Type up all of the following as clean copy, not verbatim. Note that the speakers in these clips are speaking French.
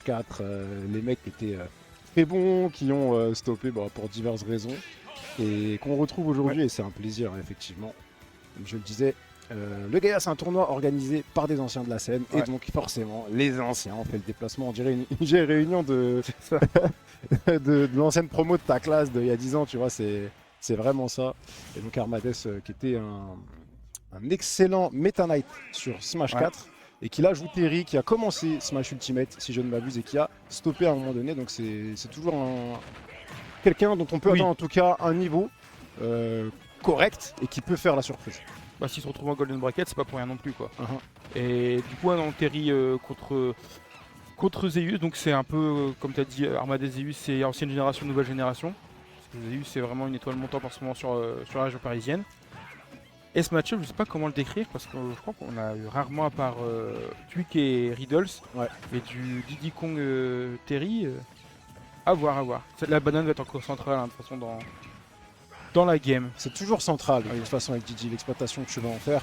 4, les mecs étaient très bons, qui ont stoppé pour diverses raisons, et qu'on retrouve aujourd'hui, et c'est un plaisir, hein, effectivement. Comme je le disais, le Gaïa, c'est un tournoi organisé par des anciens de la scène, et donc forcément, les anciens ont fait le déplacement. On dirait une réunion de, de l'ancienne promo de ta classe d'il y a 10 ans, tu vois, c'est vraiment ça. Et donc Armades, qui était un excellent Meta Knight sur Smash 4, et qui là joue Terry, qui a commencé Smash Ultimate, si je ne m'abuse, et qui a stoppé à un moment donné. Donc c'est toujours quelqu'un dont on peut attendre en tout cas un niveau correct et qui peut faire la surprise. Bah, s'il se retrouve en Golden Bracket, c'est pas pour rien non plus, quoi. Et du coup, dans Terry contre Zeus, donc c'est un peu, comme tu as dit, Armades Zeus, c'est ancienne génération, nouvelle génération. Parce que Zeus, c'est vraiment une étoile montante en ce moment sur la région parisienne. Et ce match-up, je sais pas comment le décrire, parce que je crois qu'on a eu rarement, à part Twig et Riddles, mais du Diddy Kong Terry, à voir. La banane va être encore centrale, hein, de toute façon, dans la game. C'est toujours central, de toute façon, avec Didi, l'exploitation que tu vas en faire.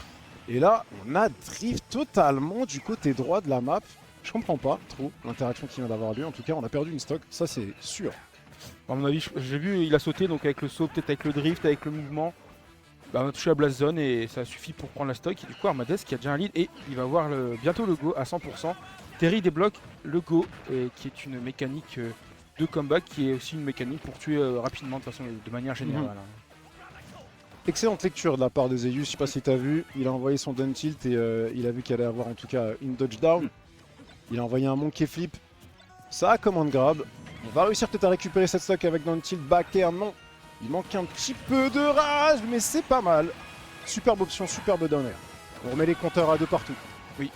Et là, on a drift totalement du côté droit de la map. Je comprends pas trop l'interaction qui vient d'avoir lieu. En tout cas, on a perdu une stock, ça c'est sûr. À mon avis, j'ai vu, il a sauté, donc avec le saut, peut-être avec le drift, avec le mouvement, bah, on a touché la blast zone et ça suffit pour prendre la stock. Et du coup, Armades qui a déjà un lead et il va voir bientôt le go à 100%. Terry débloque le go, qui est une mécanique de comeback, qui est aussi une mécanique pour tuer rapidement, de façon, de manière générale. Excellente lecture de la part de Zeus, je sais pas si tu as vu, il a envoyé son down tilt et il a vu qu'il allait avoir en tout cas une dodge down. Il a envoyé un monkey flip, ça a command grab. On va réussir peut-être à récupérer cette stock avec down tilt, back air, non. Il manque un petit peu de rage, mais c'est pas mal. Superbe option, superbe down air. On remet les compteurs à deux partout. Oui.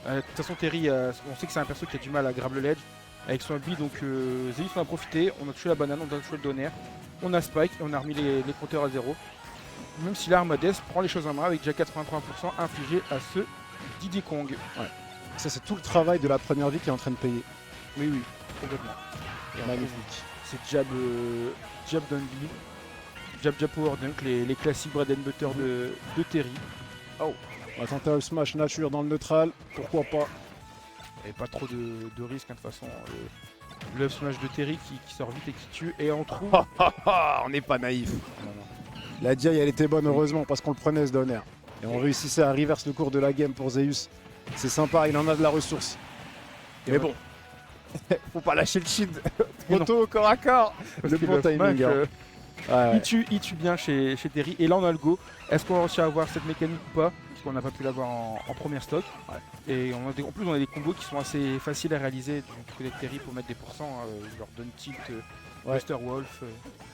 De toute façon, Terry, on sait que c'est un perso qui a du mal à grab le ledge avec son B, donc Zeus en a profité, on a touché la banane, on a touché le down air, on a spike et on a remis les compteurs à zéro. Même si là, Armades prend les choses en main avec déjà 83% infligé à ce Diddy Kong. Ouais. Ça, c'est tout le travail de la première vie qui est en train de payer. Oui, complètement. Et magnifique. C'est jab dunk, jab power dunk, les classiques bread and butter de Terry. Oh, on va tenter un smash nature dans le neutral, pourquoi pas. Et pas trop de risque, hein, de toute façon. Le smash de Terry qui sort vite et qui tue, et on trouve... on n'est pas naïf. La DI, elle était bonne, heureusement, parce qu'on le prenait ce donner. Et on réussissait à reverse le cours de la game pour Zeus. C'est sympa, il en a de la ressource. Mais bon, faut pas lâcher le shield trop tôt au corps à corps. Le bon timing. Il tue bien chez Terry. Et là, on a le go. Est-ce qu'on va réussir à avoir cette mécanique ou pas? Parce qu'on n'a pas pu l'avoir en première stock. Et en plus, on a des combos qui sont assez faciles à réaliser du côté de Terry pour mettre des pourcents. Genre Down Tilt, Buster Wolf.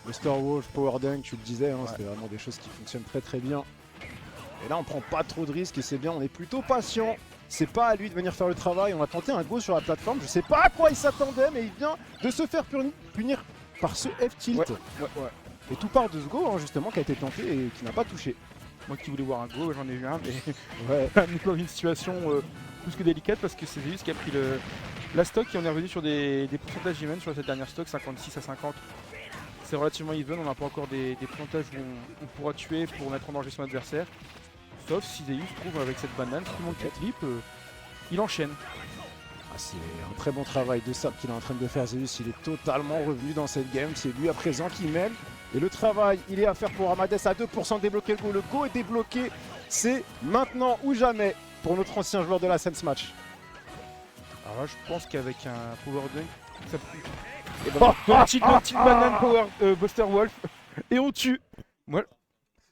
Buster Wolf, Power Dunk, tu le disais, hein, c'était vraiment des choses qui fonctionnent très très bien. Et là, on prend pas trop de risques et c'est bien, on est plutôt patient. C'est pas à lui de venir faire le travail. On a tenté un go sur la plateforme. Je sais pas à quoi il s'attendait, mais il vient de se faire punir par ce F-tilt. Et tout part de ce go, hein, justement, qui a été tenté et qui n'a pas touché. Moi qui voulais voir un go, j'en ai eu un, mais on est dans une situation plus que délicate parce que c'est Zeus qui a pris la stock et on est revenu sur des pourcentages even sur cette dernière stock, 56 à 50. C'est relativement even, on n'a pas encore des pourcentages où on pourra tuer pour mettre en danger son adversaire. Sauf si Zeus trouve avec cette banane, tout le monde clip, il enchaîne. C'est un très bon travail de sap qu'il est en train de faire Zeus, il est totalement revenu dans cette game, c'est lui à présent qui mène. Et le travail, il est à faire pour Armades à 2% débloquer le go. Le go est débloqué, c'est maintenant ou jamais pour notre ancien joueur de la scène match. Alors là, je pense qu'avec un Power Dunk, ça petite banane Power Buster Wolf, et on tue. Moi,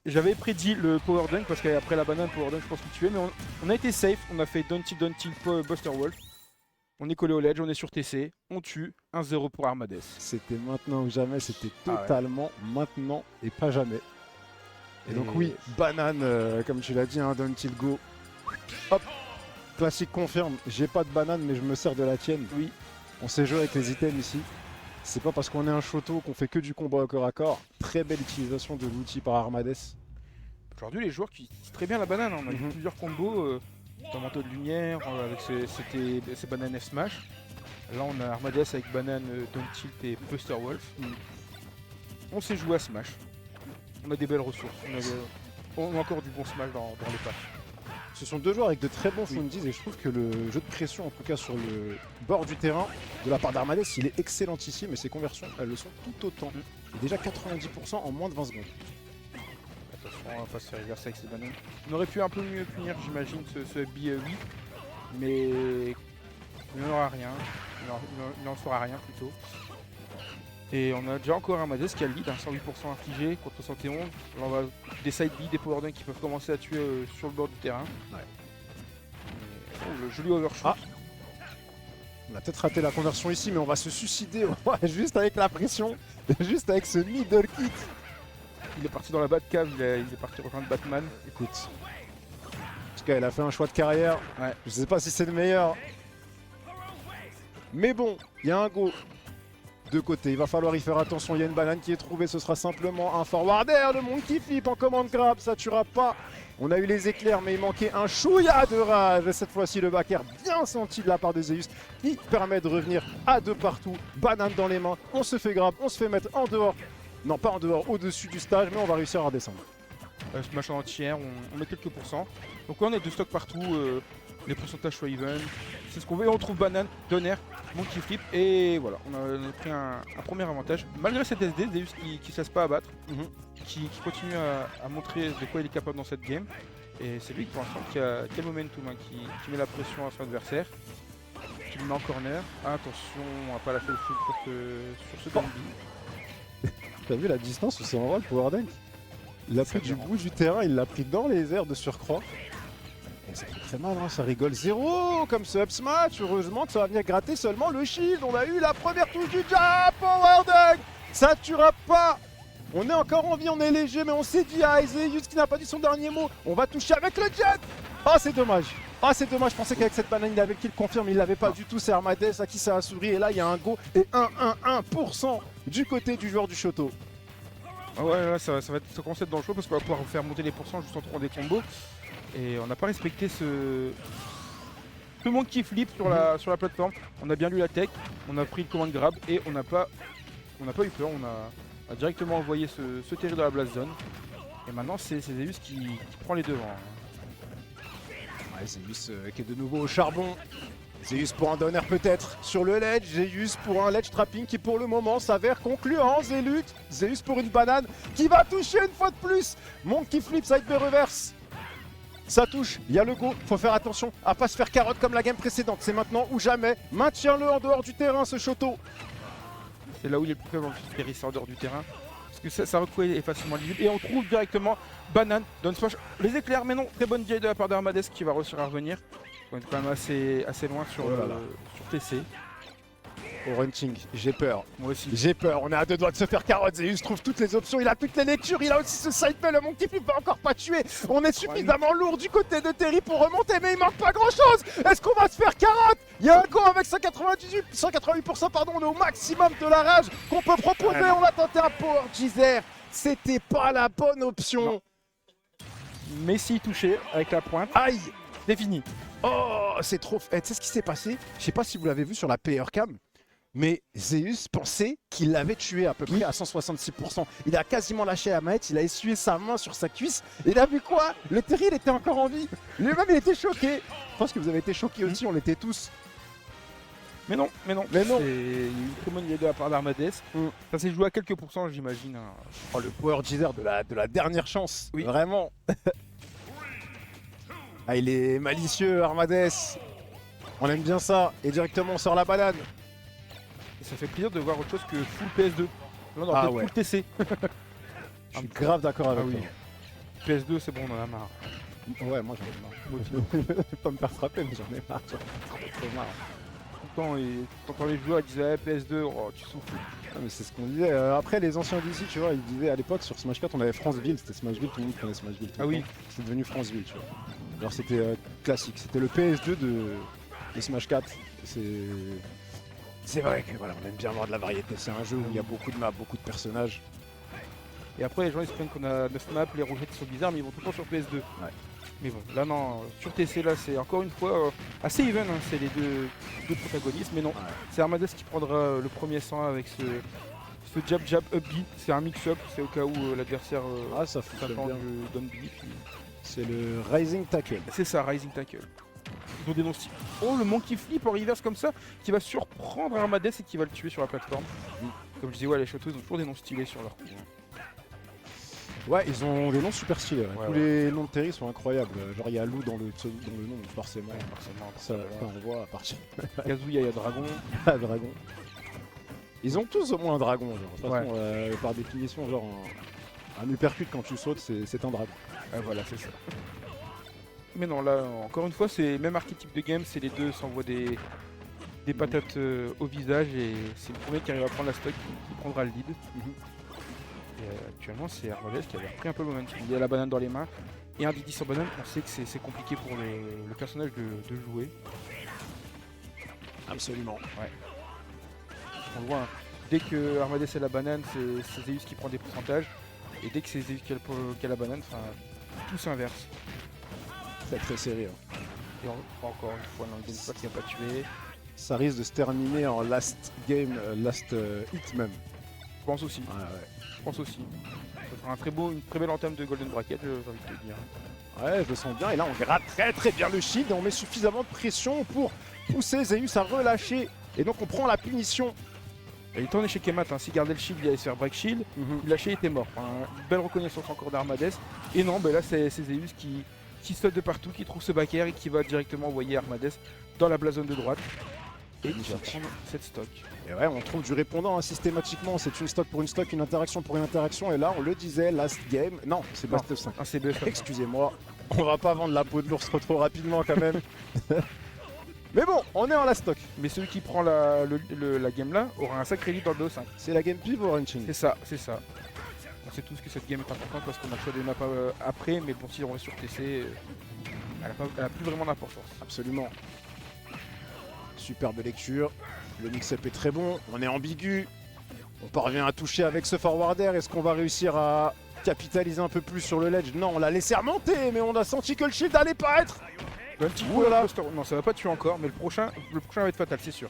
j'avais prédit le Power Dunk parce qu'après la banane Power Dunk, je pense qu'il tuait, mais on a été safe. On a fait Down Tilt Buster Wolf. On est collé au ledge, on est sur TC, on tue, 1-0 pour Armades. C'était maintenant ou jamais, c'était totalement maintenant et pas jamais. Et donc oui, banane, comme tu l'as dit, hein, Down Tilt Go. Hop, classique confirme, j'ai pas de banane mais je me sers de la tienne. Oui. On sait jouer avec les items ici. C'est pas parce qu'on est un shoto qu'on fait que du combat au corps à corps. Très belle utilisation de l'outil par Armades. Aujourd'hui, les joueurs qui utilisent très bien la banane, on a eu plusieurs combos. Dans manteau de lumière, avec ces bananes F-Smash. Là, on a Armades avec banane Down Tilt et Buster Wolf. On sait jouer à Smash. On a des belles ressources. On a encore du bon Smash dans les patchs. Ce sont deux joueurs avec de très bons fundis et je trouve que le jeu de pression, en tout cas sur le bord du terrain, de la part d'Armades, il est excellentissime et ses conversions, elles le sont tout autant. Et déjà 90% en moins de 20 secondes. Attention, on va pas se faire reverser avec ces bananes. On aurait pu un peu mieux punir, j'imagine, ce FB 8, mais il n'en aura rien. Il n'en fera rien plutôt. Et on a déjà encore un Armades qui a le lead, 108% infligé contre 71. Alors on va des side B, des power dunk qui peuvent commencer à tuer sur le bord du terrain. Ouais. Oh, le joli overshoot. Ah. On a peut-être raté la conversion ici, mais on va se suicider juste avec la pression, juste avec ce middle kit. Il est parti dans la Batcave, il est parti rejoindre Batman. Écoute, en tout cas, il a fait un choix de carrière. Ouais. Je sais pas si c'est le meilleur. Mais bon, il y a un go de côté. Il va falloir y faire attention. Il y a une banane qui est trouvée. Ce sera simplement un forwarder. Le monkey flip en commande grab. Ça tuera pas. On a eu les éclairs, mais il manquait un chouïa de rage. Et cette fois-ci, le backer bien senti de la part de Zeus qui permet de revenir à deux partout. Banane dans les mains. On se fait grab. On se fait mettre en dehors. Non, pas en dehors, au-dessus du stage, mais on va réussir à redescendre. Smash en entière, on met quelques pourcents. Donc là, on a du stock partout. Les pourcentages sont even. C'est ce qu'on veut. Et on trouve banane, donner, monkey flip. Et voilà, on a pris un premier avantage. Malgré cet SD, Zeus qui ne se laisse pas abattre. Qui continue à montrer de quoi il est capable dans cette game. Et c'est lui pour l'instant qui a le momentum, hein, qui met la pression à son adversaire. Qui le met en corner. Attention, on va pas lâcher le fil sur ce combi. T'as vu la distance où c'est en rôle pour Dunk? Il l'a pris du bout du terrain, il l'a pris dans les airs de surcroît. Et ça fait très mal, hein, ça rigole 0 comme ce up smash. Heureusement que ça va venir gratter seulement le shield. On a eu la première touche du jab, Power Dunk. Ça tuera pas. On est encore en vie, on est léger, mais on s'est dit à Zeus qui n'a pas dit son dernier mot. On va toucher avec le jet. Ah, c'est dommage. Ah, c'est dommage, je pensais qu'avec cette banane, il avait qu'il confirme, il l'avait pas du tout. C'est Armades à qui ça a souri. Et là, il y a un go et 1% du côté du joueur du Shoto. Ah ouais, là, ça commence à être dangereux parce qu'on va pouvoir faire monter les pourcents juste en trouvant des combos. Et on n'a pas respecté ce monkey flip sur la plateforme. On a bien lu la tech, on a pris le command grab et on n'a pas eu peur. On a directement envoyé ce terri dans la blast zone. Et maintenant, c'est Zeus qui prend les devants. Ouais, Zeus qui est de nouveau au charbon. Zeus pour un donner peut-être sur le ledge. Zeus pour un ledge trapping qui pour le moment s'avère concluant. Zeus pour une banane qui va toucher une fois de plus. Monkey flip side B reverse. Ça touche, il y a le go, faut faire attention à pas se faire carotte comme la game précédente. C'est maintenant ou jamais. Maintiens-le en dehors du terrain ce Shoto. C'est là où il est le plus faible dans le périsse en dehors du terrain. Parce que sa reco est facilement lisible. Et on trouve directement banane, down smash, les éclairs, mais non, très bonne J de la part d'Armades qui va réussir à revenir. On est quand même assez loin sur TC. Au runching, j'ai peur. Moi aussi. J'ai peur, on est à deux doigts de se faire carotte. Zeus trouve toutes les options, il a toutes les lectures, il a aussi ce side play, le monkey flip va encore pas tuer. On est suffisamment lourd du côté de Terry pour remonter, mais il manque pas grand chose. Est-ce qu'on va se faire carotte? Il y a un go avec 188%, pardon, on est au maximum de la rage qu'on peut proposer. On a tenté un power Gizer, c'était pas la bonne option. Non. Messi touché avec la pointe. Aïe, c'est fini. Oh, c'est trop... Tu sais ce qui s'est passé? Je sais pas si vous l'avez vu sur la PR cam. Mais Zeus pensait qu'il l'avait tué à peu près à 166%. Il a quasiment lâché la manette, il a essuyé sa main sur sa cuisse. Et il a vu quoi? Le Terry, il était encore en vie. Lui-même, il était choqué. Je pense que vous avez été choqués aussi, on l'était tous. Mais non. Il y a eu une très bonne idée de la part d'Armades. Ça s'est joué à quelques pourcents, j'imagine. Hein. Oh, le power Gizer de la dernière chance. Oui. Vraiment. Ah, il est malicieux, Armades. On aime bien ça. Et directement, on sort la banane. Et ça fait plaisir de voir autre chose que full PS2. Là, on aura peut-être full TC. Je suis grave d'accord avec toi. PS2, c'est bon, on en a marre. Ouais, moi j'en ai marre. Je vais pas me faire frapper, mais j'en ai marre. J'en ai trop marre. Tout le temps, t'entends les joueurs qui disaient PS2, oh, tu souffles. Ah, mais c'est ce qu'on disait. Après, les anciens d'ici, tu vois, ils disaient à l'époque sur Smash 4, on avait Franceville. C'était Smashville, tout le monde prenait Smashville. Ah oui. C'est devenu Franceville, tu vois. Alors c'était classique. C'était le PS2 de Smash 4. C'est vrai que voilà, on aime bien avoir de la variété. C'est un jeu où il y a beaucoup de maps, beaucoup de personnages. Et après, les gens ils se plaignent qu'on a 9 maps, les rochettes sont bizarres, mais ils vont tout le temps sur PS2. Ouais. Mais bon, là non, sur TC, là c'est encore une fois assez even, hein, c'est les deux protagonistes. Mais non, c'est Armades qui prendra le premier sang avec ce jab up B. C'est un mix-up, c'est au cas où l'adversaire ça fonctionne bien. du down B. C'est le Rising Tackle. C'est ça, Rising Tackle. Ils ont des noms stylés. Oh, le Monkey Flip en reverse comme ça, qui va surprendre Armades et qui va le tuer sur la plateforme. Comme je dis, ouais, les châteaux, ils ont toujours des noms stylés sur leur coup. Ouais, ils ont des noms super stylés. Ouais, Tous ouais. les noms de Terry sont incroyables. Genre, il y a Lou dans le nom, forcément. Ouais, forcément. Ça, on voit à partir Kazuya, il y a Dragon. de dragon. Ils ont tous au moins un dragon. Genre. De toute façon, par définition, genre un uppercut quand tu sautes, c'est un dragon. Voilà, c'est ça. Mais non, là, encore une fois, c'est le même archétype de game, c'est les deux s'envoient des patates au visage et c'est le premier qui arrive à prendre la stock qui prendra le lead. Et, actuellement, c'est Armades qui avait repris un peu le momentum. Il a la banane dans les mains et un Didi sans banane, on sait que c'est compliqué pour le personnage de jouer. Absolument. Ouais. On le voit, hein. Dès que Armades a la banane, c'est Zeus qui prend des pourcentages. Et dès que c'est Zeus qui a la banane, tout s'inverse. C'est très serré. Hein. Et encore une fois, dans le game qui n'a pas tué. Ça risque de se terminer en last game, last hit même. Je pense aussi. Ouais. Je pense aussi. Ça fera une très belle entame de Golden Bracket, j'ai envie de te dire. Ouais, je le sens bien. Et là, on gratte très bien le shield et on met suffisamment de pression pour pousser Zeus à relâcher. Et donc, on prend la punition. Il est en échec et mat, hein. S'il gardait le shield, il allait se faire break shield. Il lâchait, il était mort. Une belle reconnaissance encore d'Armades. Et non, là, c'est Zeus qui saute de partout, qui trouve ce back air et qui va directement envoyer Armades dans la blazone de droite. Et il va prendre cette stock. Et ouais, on trouve du répondant hein, systématiquement. C'est une stock pour une stock, une interaction pour une interaction. Et là, on le disait, last game. Non, c'est best of 5. Ah, c'est BF. Excusez-moi, on va pas vendre la peau de l'ours trop rapidement quand même. Mais bon, on est en last stock. Mais celui qui prend la game là aura un sacré lead dans le BO5. C'est la game piv ou Ranching? C'est ça, c'est ça. On sait tous que cette game est importante parce qu'on a choisi des maps après, mais bon, si on reste sur TC, elle a plus vraiment d'importance. Absolument. Superbe lecture. Le mix-up est très bon. On est ambigu. On parvient à toucher avec ce forwarder. Est-ce qu'on va réussir à capitaliser un peu plus sur le ledge? Non, on l'a laissé remonter, mais on a senti que le shield allait paraître. Un petit coup là. Non, ça va pas tuer encore, mais le prochain va être fatal, c'est sûr.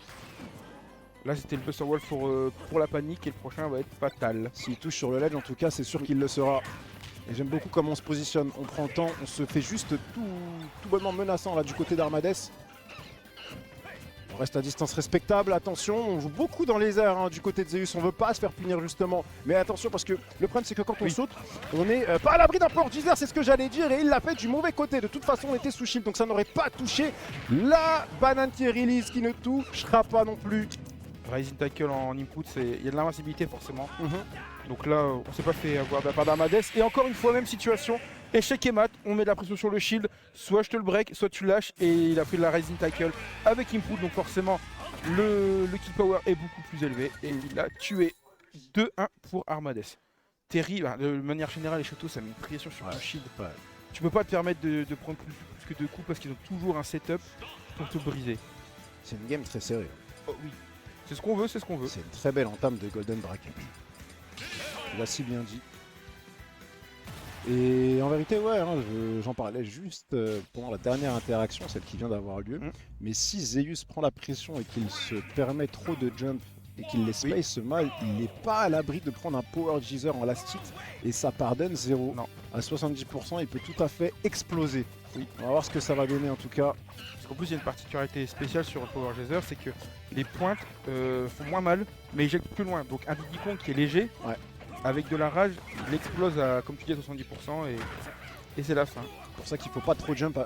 Là, c'était le Buster Wall pour la panique et le prochain va être fatal. S'il touche sur le ledge, en tout cas, c'est sûr qu'il le sera. Et j'aime beaucoup comment on se positionne. On prend le temps, on se fait juste tout bonnement menaçant là du côté d'Armades. On reste à distance respectable, attention, on joue beaucoup dans les airs hein, du côté de Zeus, on veut pas se faire punir justement. Mais attention parce que le problème c'est que quand on saute, on n'est pas à l'abri d'un port Geyser, c'est ce que j'allais dire, et il l'a fait du mauvais côté. De toute façon on était sous shield donc ça n'aurait pas touché la banane qui est release qui ne touchera pas non plus. Rising Tackle en input, il y a de l'invincibilité forcément. Donc là, on s'est pas fait avoir de la part d'Armades. Et encore une fois, même situation, échec et mat, on met de la pression sur le shield, soit je te le break, soit tu lâches, et il a pris de la Rising Tackle avec input, donc forcément le kill power est beaucoup plus élevé, et il a tué 2-1 pour Armades. Terry, de manière générale, les châteaux, ça met une pression sur le shield. Tu peux pas te permettre de prendre plus que 2 coups parce qu'ils ont toujours un setup pour te briser. C'est une game très serrée. Oh oui, c'est ce qu'on veut, c'est ce qu'on veut. C'est une très belle entame de Golden Bracket. Il a si bien dit. Et en vérité, ouais, hein, j'en parlais juste pendant la dernière interaction, celle qui vient d'avoir lieu. Mais si Zeus prend la pression et qu'il se permet trop de jump et qu'il les space mal, il n'est pas à l'abri de prendre un power geyser en last hit et ça pardonne 0. Non. À 70%, il peut tout à fait exploser. Oui. On va voir ce que ça va donner en tout cas. Parce qu'en plus, il y a une particularité spéciale sur le power geyser, c'est que les pointes font moins mal, mais éjectent plus loin. Donc un Diddy Kong qui est léger, avec de la rage, il explose à, comme tu dis, à 70% et c'est la fin. C'est pour ça qu'il ne faut pas trop jump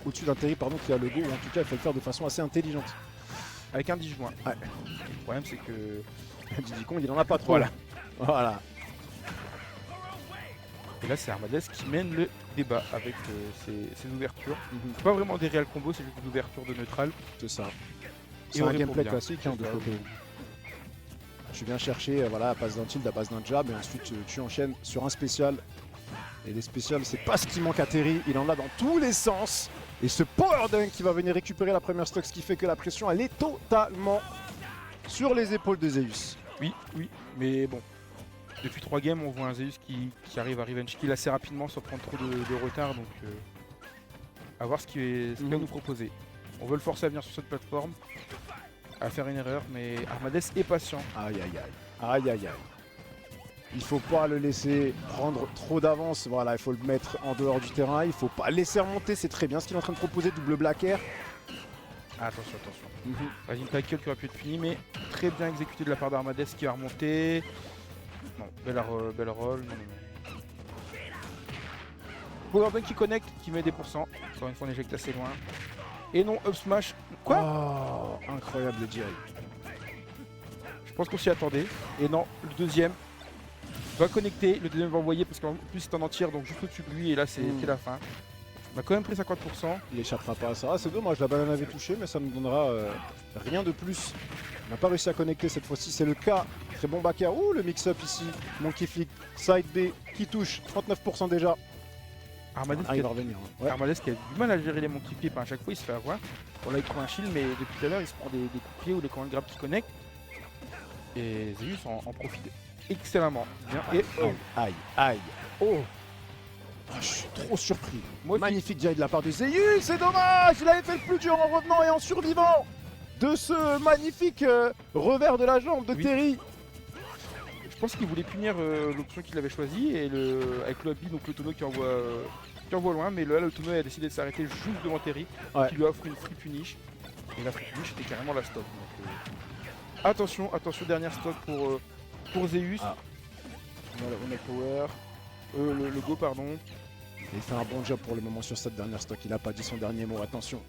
au-dessus d'un Terry qui a le go, ou en tout cas il faut le faire de façon assez intelligente. Avec un disjoint. Ouais. Le problème c'est que Diddy Kong il en a pas trop. Voilà. Et là c'est Armades qui mène le débat avec ses ouvertures. C'est pas vraiment des réels combos, c'est juste des ouvertures de neutral. C'est ça. Et c'est un gameplay classique de Photo. Tu viens chercher à base d'un tilt, à base d'un jab, et ensuite tu enchaînes sur un spécial. Et les spéciales, c'est pas ce qui manque à Terry, il en a dans tous les sens. Et ce power dunk qui va venir récupérer la première stock, ce qui fait que la pression, elle est totalement sur les épaules de Zeus. Oui, mais bon. Depuis 3 games, on voit un Zeus qui arrive à revenge kill assez rapidement sans prendre trop de retard. Donc, à voir ce qu'il va nous proposer. On veut le forcer à venir sur cette plateforme, à faire une erreur, mais Armades est patient. Aïe. Il faut pas le laisser prendre trop d'avance. Voilà, il faut le mettre en dehors du terrain. Il faut pas le laisser remonter. C'est très bien ce qu'il est en train de proposer. Double black air. Attention. Vas-y, une tackle qui aurait pu être fini, mais très bien exécuté de la part d'Armades qui va remonter. Non, belle roll. Non. Powerbank qui connecte, qui met des pourcents. Encore une fois, on éjecte assez loin. Et non, up smash. Quoi? Oh, incroyable le direct. Je pense qu'on s'y attendait. Et non, le deuxième va connecter. Le deuxième va envoyer parce qu'en plus c'est en entière, donc juste au-dessus de lui. Et là, c'était la fin. On a quand même pris 50%. Il échappera pas à ça. Ah, c'est dommage, la banane avait touché, mais ça ne donnera rien de plus. On n'a pas réussi à connecter cette fois-ci. C'est le cas. Très bon backer. Ouh, le mix-up ici. Monkey flick, side B qui touche. 39% déjà. Armades il va revenir. Ouais. Armades qui a du mal à gérer les monkey flips. À chaque fois, il se fait avoir. Bon, là, il trouve un shield, mais depuis tout à l'heure, il se prend des coups de pied ou des coins de grab qui connectent. Et Zeus en profite excellemment. Bien. Et Aïe. Oh. Je suis trop surpris. Magnifique direct de la part de Zeus, c'est dommage. Il avait fait le plus dur en revenant et en survivant de ce magnifique revers de la jambe de Terry. Je pense qu'il voulait punir l'option qu'il avait choisie et avec le habit, donc le tonneau qui envoie loin, mais là le tonneau a décidé de s'arrêter juste devant Terry, qui lui offre une free punish. Et la free punish c'était carrément la stock. Donc, attention, dernière stock pour Zeus. On a power. Le go, pardon. Il fait un bon job pour le moment sur cette dernière stock. Il a pas dit son dernier mot, attention.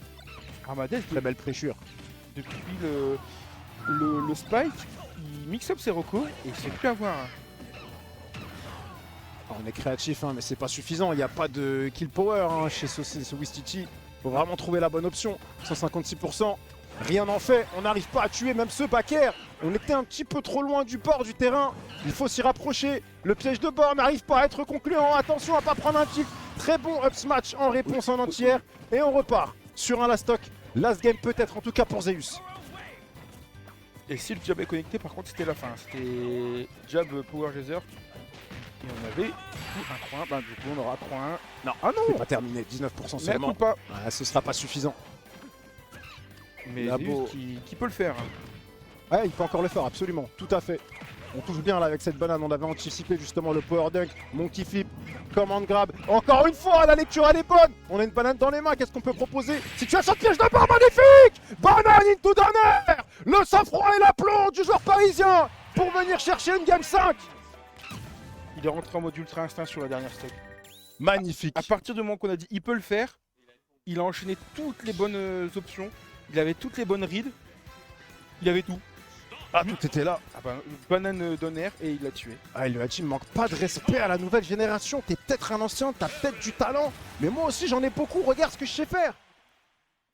Armades, très belle pressure. Depuis le spike, il mix up ses recos et il se fait plus avoir. On est créatif, mais c'est pas suffisant. Il n'y a pas de kill power chez ce Wistiti. Il faut vraiment trouver la bonne option. 156%. Rien n'en fait, on n'arrive pas à tuer même ce backer. On était un petit peu trop loin du bord du terrain. Il faut s'y rapprocher. Le piège de bord n'arrive pas à être concluant. Attention à ne pas prendre un kill. Très bon up smash en réponse en entière. Et on repart sur un last stock. Last game peut-être, en tout cas pour Zeus. Et si le jab est connecté, par contre, c'était la fin. C'était jab power geyser. Et on avait un 3-1. Du coup, on aura 3-1. Non, c'est pas terminé. 19% seulement. Mais pas. Ce sera pas suffisant. Mais Zeus qui peut le faire. Ouais, il peut encore le faire, absolument, tout à fait. On touche bien là avec cette banane, on avait anticipé justement le power dunk, monkey flip, command grab. Encore une fois, la lecture elle est bonne. On a une banane dans les mains, qu'est-ce qu'on peut proposer? Situation de piège de bord magnifique. Banane into the air. Le sang-froid et l'aplomb du joueur parisien pour venir chercher une game 5. Il est rentré en mode ultra instinct sur la dernière stock. Magnifique. À partir du moment qu'on a dit il peut le faire, il a enchaîné toutes les bonnes options. Il avait toutes les bonnes reads. Il avait tout. Tout était là. Banane d'honneur et il l'a tué. Il lui a dit, il manque pas de respect à la nouvelle génération. T'es peut-être un ancien, t'as peut-être du talent. Mais moi aussi j'en ai beaucoup, regarde ce que je sais faire.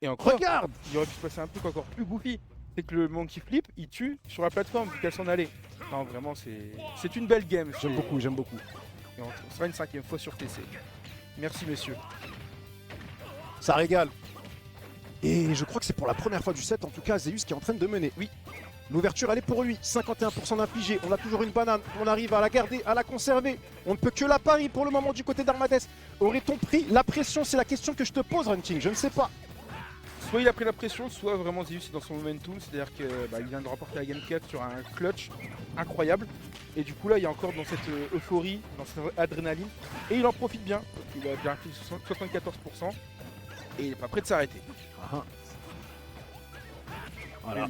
Et encore, regarde. Il aurait pu se passer un truc encore plus goofy. C'est que le monkey flip, il tue sur la plateforme vu qu'elle s'en allait. Non, vraiment, c'est une belle game. J'aime beaucoup. Et on sera une 5e fois sur TC. Merci messieurs. Ça régale. Et je crois que c'est pour la première fois du set, en tout cas, Zeus qui est en train de mener. Oui, l'ouverture, elle est pour lui. 51% d'infligé. On a toujours une banane. On arrive à la garder, à la conserver. On ne peut que la parier pour le moment du côté d'Armades. Aurait-on pris la pression? C'est la question que je te pose, Runting. Je ne sais pas. Soit il a pris la pression, soit vraiment Zeus est dans son momentum. C'est-à-dire qu'il vient de remporter la game 4 sur un clutch incroyable. Et du coup, là, il est encore dans cette euphorie, dans cette adrénaline. Et il en profite bien. Il a bien pris 74%. Et il n'est pas prêt de s'arrêter. Voilà,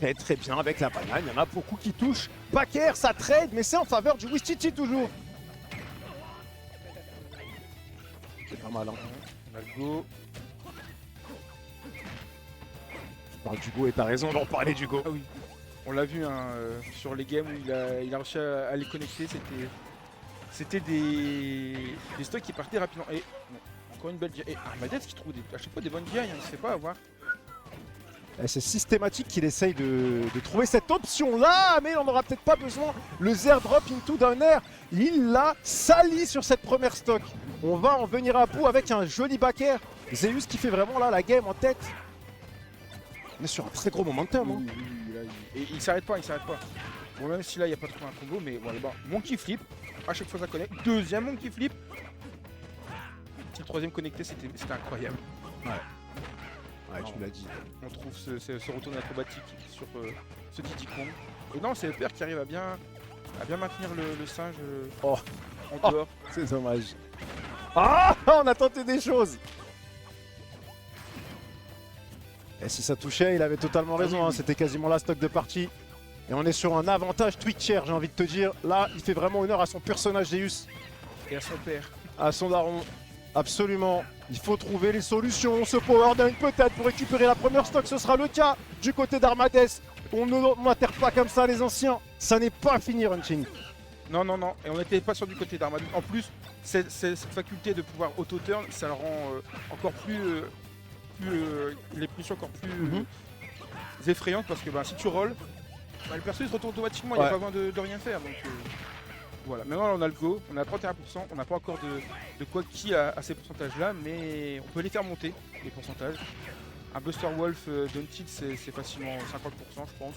et très bien avec la banane, il y en a beaucoup qui touchent. Backer, ça trade, mais c'est en faveur du Wistiti toujours. C'est pas mal, On a le go. On parle du go et t'as raison d'en parler du go. Ah oui, on l'a vu sur les games où il a réussi à les connecter, c'était des stocks qui partaient rapidement. Et encore une belle GI. Et Armades qui trouve à chaque fois des bonnes GI, il ne se fait pas avoir. C'est systématique qu'il essaye de trouver cette option-là, mais il n'en aura peut-être pas besoin. Le Zero Drop into down air, il l'a sali sur cette première stock. On va en venir à bout avec un joli backer. Zeus qui fait vraiment là la game en tête. On est sur un très gros momentum. Oui, et il s'arrête pas, Bon, même si là il n'y a pas trop un combo, mais voilà, monkey flip, à chaque fois ça connecte. Deuxième monkey flip. Si le troisième connecté, c'était incroyable. Ouais, tu l'as dit. On trouve ce retour acrobatique sur ce Diddy Kong. Et non, c'est le père qui arrive à bien À bien maintenir le singe Oh. en dehors. C'est dommage. Ah, on a tenté des choses. Et si ça touchait, il avait totalement raison. Hein. C'était quasiment la stock de partie. Et on est sur un avantage Twitcher, j'ai envie de te dire. Là, il fait vraiment honneur à son personnage Zeus. Et à son père. À son daron. Absolument. Il faut trouver les solutions. Ce power dunk peut-être pour récupérer la première stock. Ce sera le cas du côté d'Armades. On ne m'atterre pas comme ça les anciens. Ça n'est pas fini, Runching. Non, non, non. Et on n'était pas sûr du côté d'Armades. En plus, cette faculté de pouvoir auto-turn, ça le rend encore plus... les punitions encore plus effrayantes parce que si tu rolls, le perso il se retourne automatiquement, il n'y a pas besoin de rien faire. Donc voilà, maintenant on a le go, on est à 31%, on n'a pas encore de quoi qui à ces pourcentages là, mais on peut les faire monter, les pourcentages. Un Buster Wolf Daunted c'est facilement 50% je pense.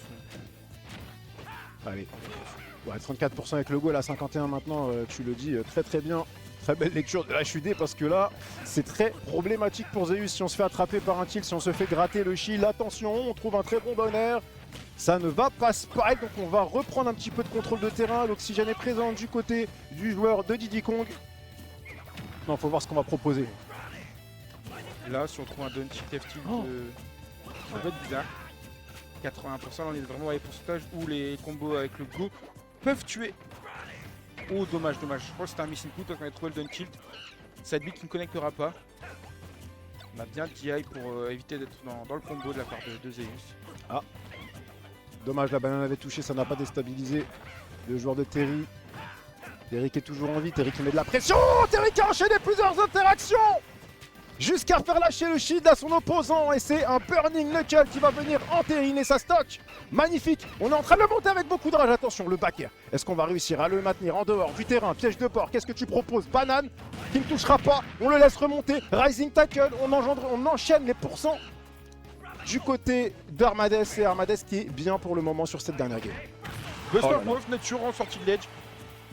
Allez, ouais, 34% avec le go, là 51 maintenant, tu le dis très très bien. Très belle lecture de la HUD parce que là, c'est très problématique pour Zeus si on se fait attraper par un tilt, si on se fait gratter le shield. Attention, on trouve un très bon bonheur. Ça ne va pas spike, donc on va reprendre un petit peu de contrôle de terrain. L'oxygène est présent du côté du joueur de Diddy Kong. Non, faut voir ce qu'on va proposer. Là, si on trouve un Daunted F-Tilt, ça va être bizarre. 80%, là on est vraiment à les pourcentages où les combos avec le go peuvent tuer. Oh dommage, dommage. Je crois que c'était un missing coup parce qu'on a trouvé le down tilt. Sidebeat qui ne connectera pas. On a bien DI pour éviter d'être dans le combo de la part de Zeus. Ah. Dommage, la banane avait touché, ça n'a pas déstabilisé le joueur de Terry. Terry qui est toujours en vie, Terry qui met de la pression. Terry qui a enchaîné plusieurs interactions jusqu'à faire lâcher le shield à son opposant. Et c'est un Burning Knuckle qui va venir entériner sa stock. Magnifique, on est en train de le monter avec beaucoup de rage. Attention, le backer, est-ce qu'on va réussir à le maintenir en dehors du terrain? Piège de porc, qu'est-ce que tu proposes? Banane qui ne touchera pas, on le laisse remonter. Rising Tackle, on enchaîne les pourcents du côté d'Armades. Et Armades qui est bien pour le moment sur cette dernière game. Buster Wolf Nature en sortie de ledge,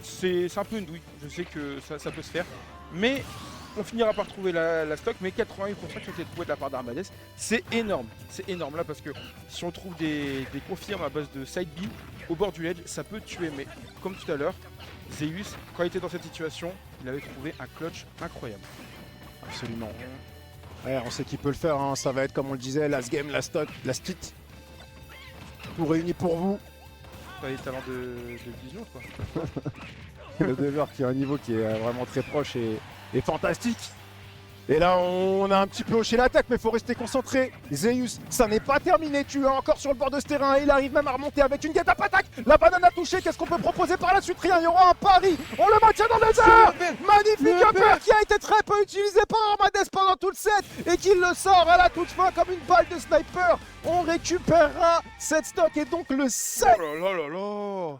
c'est un peu une douille, je sais que ça peut se faire. Mais on finira par trouver la stock, mais 88% qui ont été trouvés de la part d'Armades, c'est énorme là parce que si on trouve des confirmes à base de side B au bord du ledge, ça peut tuer, mais comme tout à l'heure, Zeus, quand il était dans cette situation, il avait trouvé un clutch incroyable. Absolument. Ouais, on sait qu'il peut le faire, hein. Ça va être comme on le disait, last game, last stock, last hit. Tout réuni pour vous. T'as les talents de vision quoi. Le Dever qui a un niveau qui est vraiment très proche et fantastique. Et là, on a un petit peu hoché l'attaque, mais il faut rester concentré. Zeus, ça n'est pas terminé. Tu es encore sur le bord de ce terrain. Et il arrive même à remonter avec une get-up attaque. La banane a touché. Qu'est-ce qu'on peut proposer par la suite? Rien. Il y aura un pari. On le maintient dans le air. Magnifique upper qui a été très peu utilisé par Armades pendant tout le set. Et qui le sort à la toute fin comme une balle de sniper. On récupérera cette stock et donc le 7. Oh là là là là.